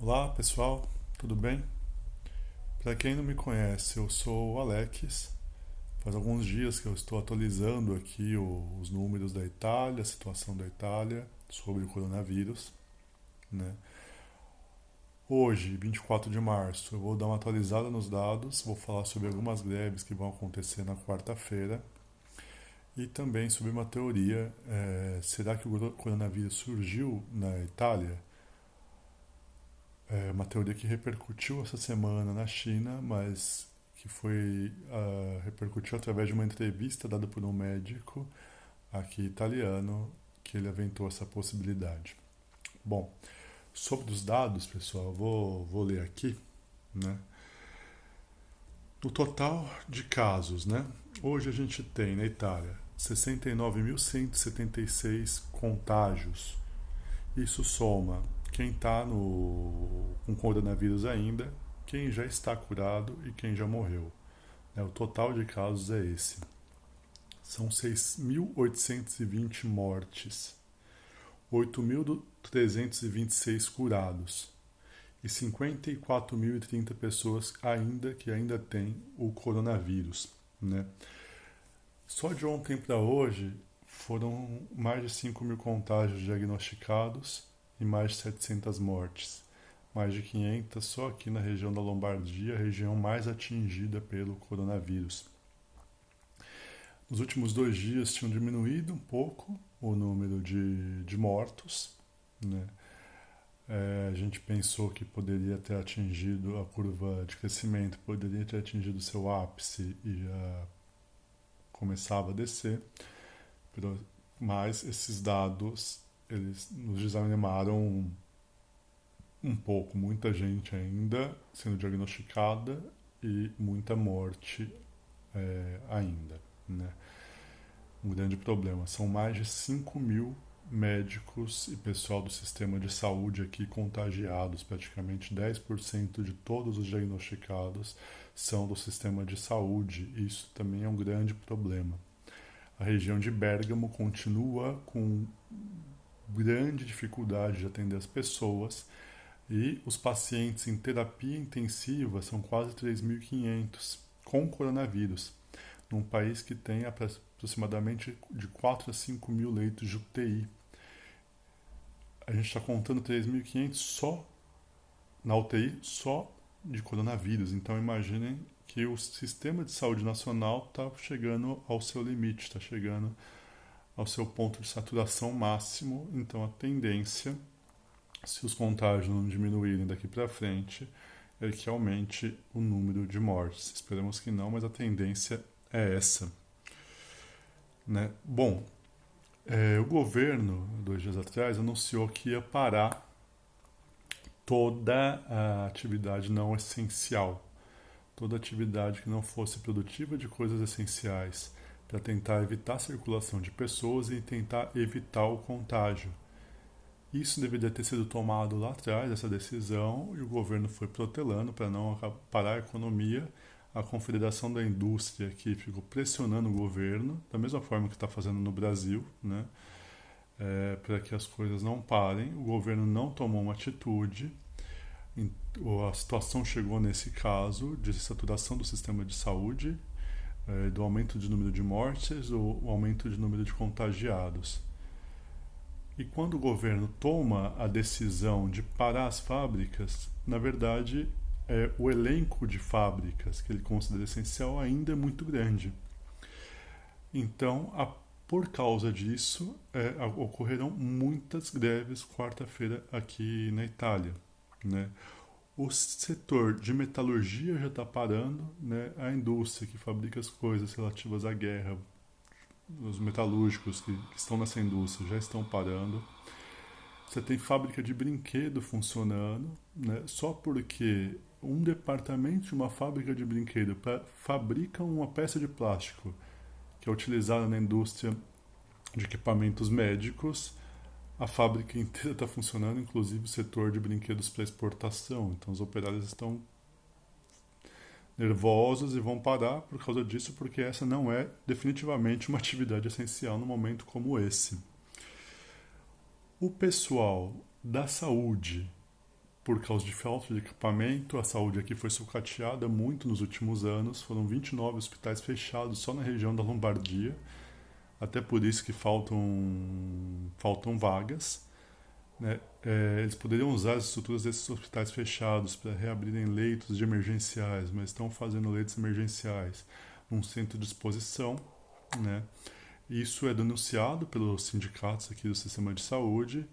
Olá pessoal, tudo bem? Para quem não me conhece, eu sou o Alex. Faz alguns dias que eu estou atualizando aqui os números da Itália, a situação da Itália sobre o coronavírus, né? Hoje, 24 de março, eu vou dar uma atualizada nos dados, vou falar sobre algumas greves que vão acontecer na quarta-feira e também sobre uma teoria: será que o coronavírus surgiu na Itália? É uma teoria que repercutiu essa semana na China, mas que repercutiu através de uma entrevista dada por um médico aqui italiano, que ele aventou essa possibilidade. Bom, sobre os dados, pessoal, vou ler aqui, né? No total de casos, né? Hoje a gente tem na Itália 69.176 contágios. Isso soma quem está com coronavírus ainda, quem já está curado e quem já morreu. O total de casos é esse. São 6.820 mortes, 8.326 curados e 54.030 pessoas que ainda têm o coronavírus, né? Só de ontem para hoje foram mais de 5.000 contágios diagnosticados e mais de 700 mortes. Mais de 500 só aqui na região da Lombardia, a região mais atingida pelo coronavírus. Nos últimos 2 dias tinham diminuído um pouco o número de mortos, né? A gente pensou que poderia ter atingido a curva de crescimento, poderia ter atingido seu ápice e já começava a descer, mas esses dados eles nos desanimaram um pouco. Muita gente ainda sendo diagnosticada e muita morte ainda, né? Um grande problema. São mais de 5.000 médicos e pessoal do sistema de saúde aqui contagiados. Praticamente 10% de todos os diagnosticados são do sistema de saúde. Isso também é um grande problema. A região de Bérgamo continua com grande dificuldade de atender as pessoas e os pacientes em terapia intensiva são quase 3.500 com coronavírus, num país que tem aproximadamente de 4 a 5 mil leitos de UTI. A gente está contando 3.500 só na UTI, só de coronavírus. Então imaginem que o sistema de saúde nacional está chegando ao seu limite, está chegando ao seu ponto de saturação máximo. Então a tendência, se os contágios não diminuírem daqui para frente, é que aumente o número de mortes. Esperamos que não, mas a tendência é essa, né? Bom, o governo, 2 dias atrás, anunciou que ia parar toda a atividade não essencial, toda atividade que não fosse produtiva de coisas essenciais, para tentar evitar a circulação de pessoas e tentar evitar o contágio. Isso deveria ter sido tomado lá atrás, essa decisão, e o governo foi protelando para não parar a economia. A Confederação da Indústria aqui ficou pressionando o governo, da mesma forma que está fazendo no Brasil, né? Para que as coisas não parem. O governo não tomou uma atitude. A situação chegou nesse caso de saturação do sistema de saúde, do aumento de número de mortes, o aumento de número de contagiados. E quando o governo toma a decisão de parar as fábricas, na verdade, o elenco de fábricas que ele considera essencial ainda é muito grande. Então, por causa disso, ocorrerão muitas greves quarta-feira aqui na Itália, né? O setor de metalurgia já está parando, né? A indústria que fabrica as coisas relativas à guerra, os metalúrgicos que estão nessa indústria já estão parando. Você tem fábrica de brinquedo funcionando, né? Só porque um departamento de uma fábrica de brinquedo fabrica uma peça de plástico que é utilizada na indústria de equipamentos médicos, a fábrica inteira está funcionando, inclusive o setor de brinquedos para exportação. Então os operários estão nervosos e vão parar por causa disso, porque essa não é definitivamente uma atividade essencial num momento como esse. O pessoal da saúde por causa de falta de equipamento, a saúde aqui foi sucateada muito nos últimos anos. Foram 29 hospitais fechados só na região da Lombardia. Até por isso que faltam vagas. Né? Eles poderiam usar as estruturas desses hospitais fechados para reabrirem leitos de emergenciais, mas estão fazendo leitos emergenciais num centro de exposição. Né? Isso é denunciado pelos sindicatos aqui do sistema de saúde.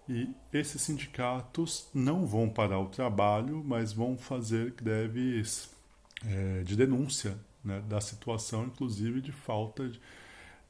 E esses sindicatos não vão parar o trabalho, mas vão fazer greves de denúncia, né, da situação, inclusive de falta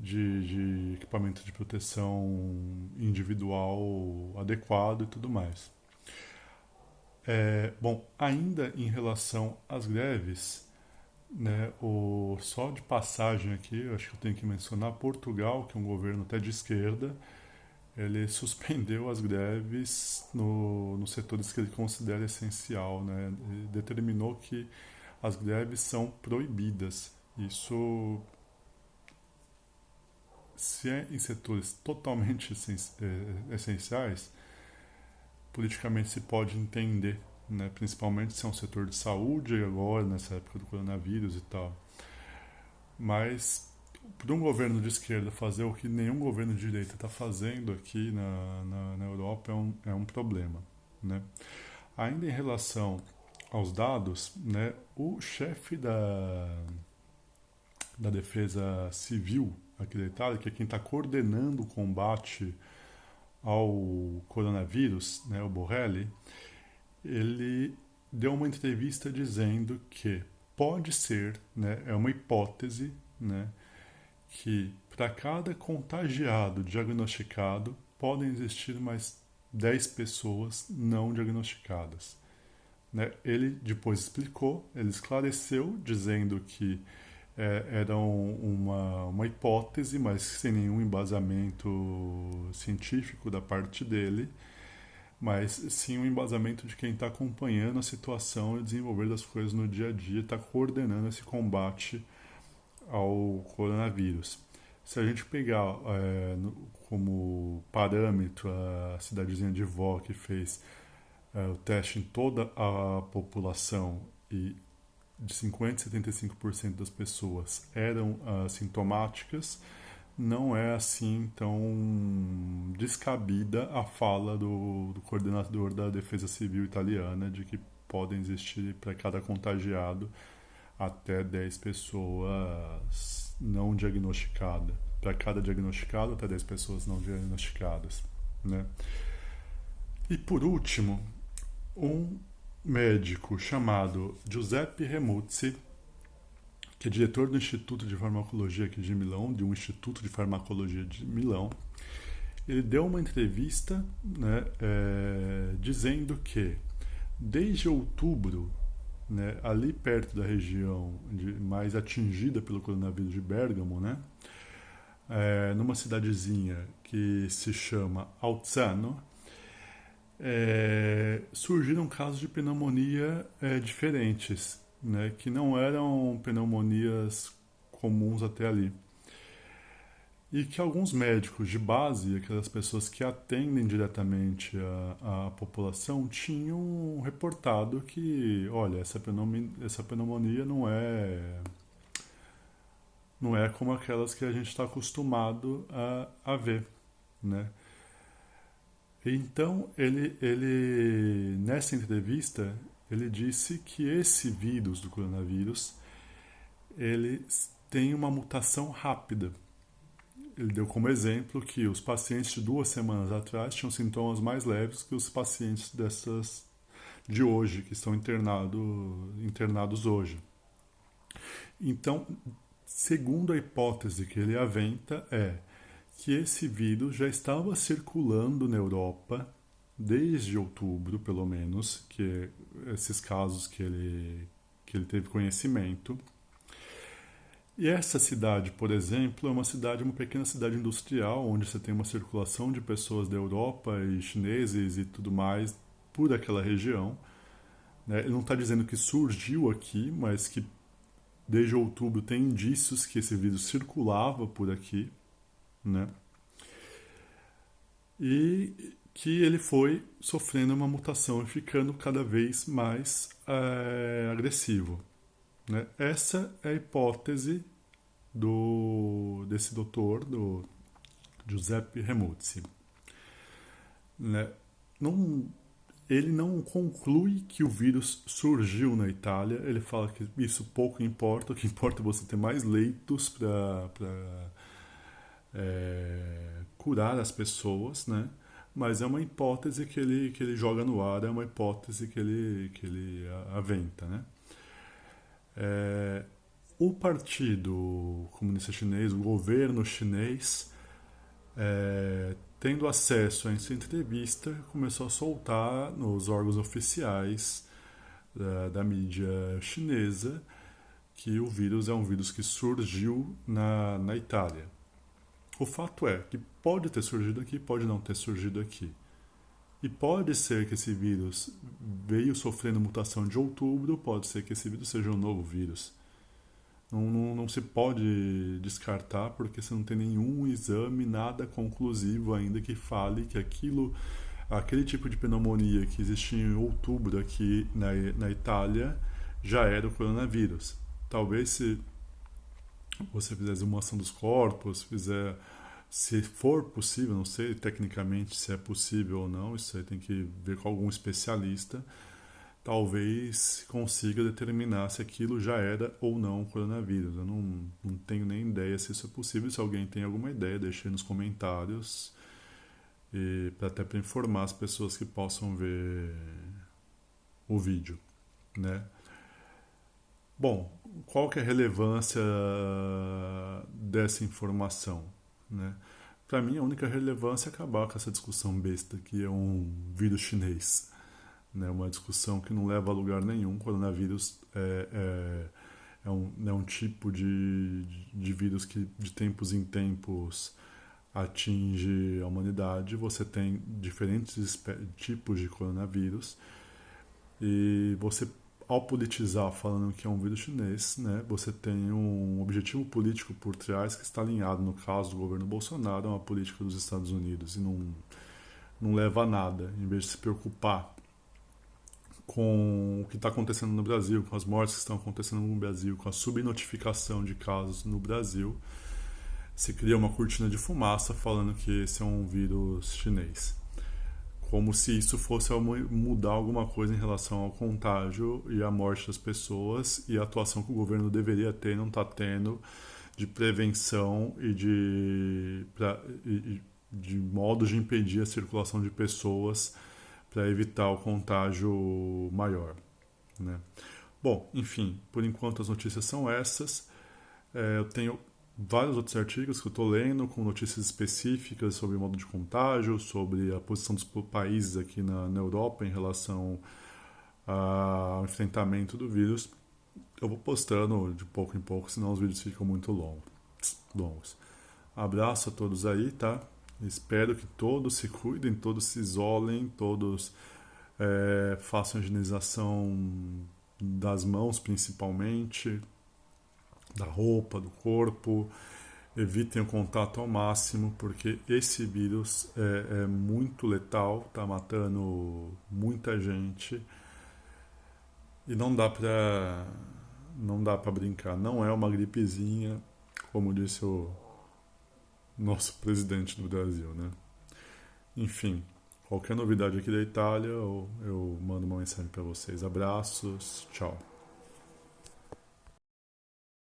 de equipamento de proteção individual adequado e tudo mais. Bom, ainda em relação às greves, né, só de passagem aqui, eu acho que eu tenho que mencionar Portugal, que é um governo até de esquerda. Ele suspendeu as greves nos setores que ele considera essencial, né? Ele determinou que as greves são proibidas. Isso, se é em setores totalmente essenciais, politicamente se pode entender, né? Principalmente se é um setor de saúde agora, nessa época do coronavírus e tal. Mas para um governo de esquerda fazer o que nenhum governo de direita está fazendo aqui na Europa é um problema. Né? Ainda em relação aos dados, né, o chefe da Defesa Civil aqui da Itália, que é quem está coordenando o combate ao coronavírus, né, o Borrelli, ele deu uma entrevista dizendo que pode ser, né, é uma hipótese, né, que para cada contagiado diagnosticado podem existir mais 10 pessoas não diagnosticadas. Né? Ele depois explicou, ele esclareceu, dizendo que era uma hipótese, mas sem nenhum embasamento científico da parte dele, mas sim um embasamento de quem está acompanhando a situação e desenvolver das coisas no dia a dia, está coordenando esse combate ao coronavírus. Se a gente pegar como parâmetro a cidadezinha de Vó, que fez o teste em toda a população e de 50% a 75% das pessoas eram assintomáticas, não é assim tão descabida a fala do coordenador da Defesa Civil italiana de que podem existir para cada contagiado até 10 pessoas não diagnosticadas. Para cada diagnosticado, até 10 pessoas não diagnosticadas. Né? E por último, um médico chamado Giuseppe Remuzzi, que é diretor do Instituto de Farmacologia aqui de Milão, de um Instituto de Farmacologia de Milão, ele deu uma entrevista, né, dizendo que desde outubro, né, ali perto da região mais atingida pelo coronavírus de Bérgamo, né, numa cidadezinha que se chama Alzano, surgiram casos de pneumonia diferentes, né, que não eram pneumonias comuns até ali. E que alguns médicos de base, aquelas pessoas que atendem diretamente a população, tinham reportado que, olha, essa pneumonia não é como aquelas que a gente está acostumado a ver, né? Então, nessa entrevista, ele disse que esse vírus do coronavírus, ele tem uma mutação rápida. Ele deu como exemplo que os pacientes de 2 semanas atrás tinham sintomas mais leves que os pacientes de hoje, que estão internados hoje. Então, segundo a hipótese que ele aventa, que esse vírus já estava circulando na Europa desde outubro, pelo menos, que esses casos que ele teve conhecimento. E essa cidade, por exemplo, é uma pequena cidade industrial, onde você tem uma circulação de pessoas da Europa e chineses e tudo mais por aquela região. Né? Ele não está dizendo que surgiu aqui, mas que desde outubro tem indícios que esse vírus circulava por aqui. Né? E que ele foi sofrendo uma mutação e ficando cada vez mais agressivo. Né? Essa é a hipótese desse doutor, do Giuseppe Remuzzi. Né? Não, ele não conclui que o vírus surgiu na Itália, ele fala que isso pouco importa, o que importa é você ter mais leitos para curar as pessoas, né? Mas é uma hipótese que ele joga no ar, é uma hipótese que ele aventa, né? O Partido Comunista Chinês, o governo chinês, tendo acesso a essa entrevista, começou a soltar nos órgãos oficiais da mídia chinesa que o vírus é um vírus que surgiu na Itália. O fato é que pode ter surgido aqui, pode não ter surgido aqui. E pode ser que esse vírus veio sofrendo mutação de outubro, pode ser que esse vírus seja um novo vírus. Não se pode descartar porque você não tem nenhum exame, nada conclusivo ainda que fale que aquele tipo de pneumonia que existia em outubro aqui na Itália já era o coronavírus. Talvez se você fizer exumação dos corpos, se for possível, não sei tecnicamente se é possível ou não, isso aí tem que ver com algum especialista, talvez consiga determinar se aquilo já era ou não coronavírus. Eu não tenho nem ideia se isso é possível. Se alguém tem alguma ideia, deixe aí nos comentários, até para informar as pessoas que possam ver o vídeo, né? Bom, qual que é a relevância dessa informação, né? Para mim, a única relevância é acabar com essa discussão besta que é um vírus chinês, né? Uma discussão que não leva a lugar nenhum. Coronavírus é um tipo de vírus que de tempos em tempos atinge a humanidade. Você tem diferentes tipos de coronavírus e você, ao politizar falando que é um vírus chinês, né, você tem um objetivo político por trás que está alinhado, no caso do governo Bolsonaro, a uma política dos Estados Unidos e não leva a nada. Em vez de se preocupar com o que está acontecendo no Brasil, com as mortes que estão acontecendo no Brasil, com a subnotificação de casos no Brasil, se cria uma cortina de fumaça falando que esse é um vírus chinês. Como se isso fosse mudar alguma coisa em relação ao contágio e à morte das pessoas e a atuação que o governo deveria ter, não está tendo, de prevenção e de modos de impedir a circulação de pessoas para evitar o contágio maior, né? Bom, enfim, por enquanto as notícias são essas. Eu tenho vários outros artigos que eu estou lendo com notícias específicas sobre o modo de contágio, sobre a posição dos países aqui na Europa em relação ao enfrentamento do vírus. Eu vou postando de pouco em pouco, senão os vídeos ficam muito longos. Abraço a todos aí, tá? Espero que todos se cuidem, todos se isolem, todos façam a higienização das mãos principalmente, da roupa, do corpo, evitem o contato ao máximo, porque esse vírus é muito letal, está matando muita gente e não dá para brincar, não é uma gripezinha, como disse o nosso presidente do Brasil, né? Enfim, qualquer novidade aqui da Itália, eu mando uma mensagem para vocês. Abraços, tchau.